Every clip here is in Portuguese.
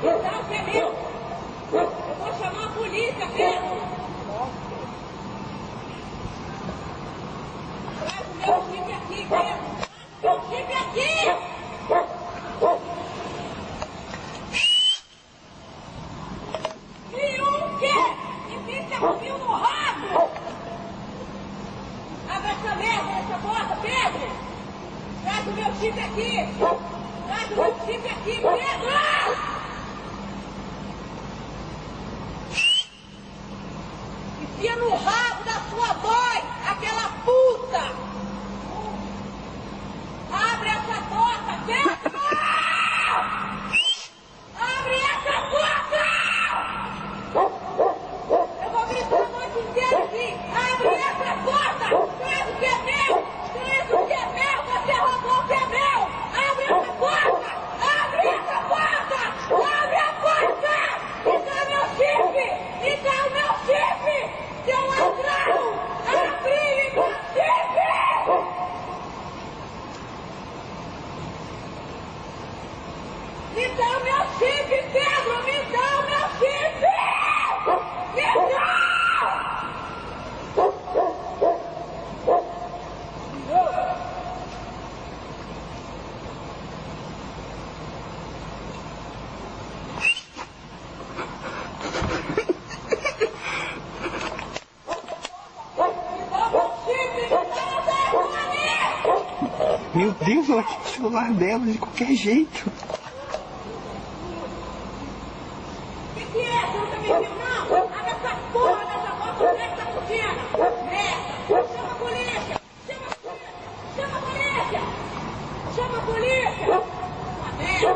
Então, que é meu. Eu vou chamar a polícia, Pedro. Traz o meu chip aqui, Pedro. Traz o meu chip aqui. Fio o quê? Enfia fio no rabo. Abre essa merda, essa porta, Pedro. Traz o meu chip aqui. Traz o meu chip aqui, Pedro. Enfia no rabo da sua mãe, aquela puta! Abre essa porta, Pedro! Abre essa porta! Eu vou gritar a noite inteira aqui! Abre essa porta! Traz o que é meu! Traz o que é meu! Você roubou o que é meu! Abre essa porta! Abre essa porta! Abre a porta! Me dá meu chip! Me dá o meu chip! Seu ladrão! Abre meu chip! Me dá o meu chip, Pedro! Me dá o meu chip! Me dá! Meu Deus, ela quer o celular dela de qualquer jeito. Que é? Você não tá me vindo, não? Abre essa porra dessa porta, onde é que tá fugindo? Merda! Chama a polícia! Chama a polícia! Chama a polícia! Uma merda!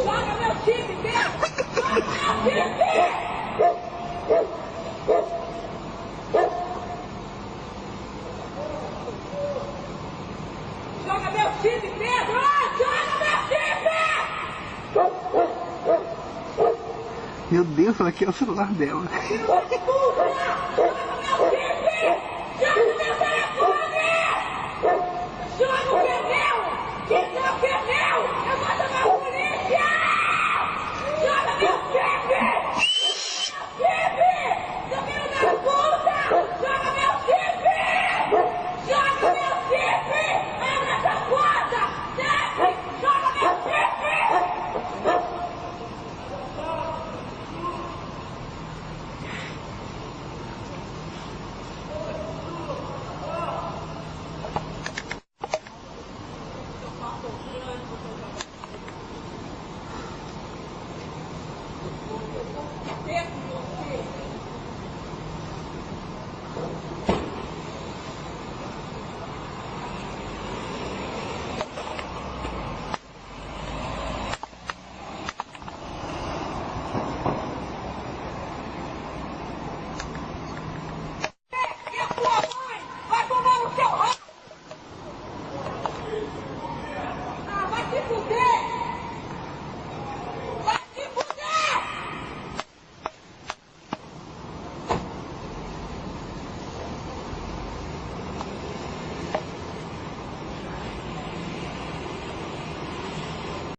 Joga meu chip, Pedro! Joga meu chip! Joga meu chip, Pedro! Joga meu chip! Meu Deus, ela quer o celular dela. Filho da puta!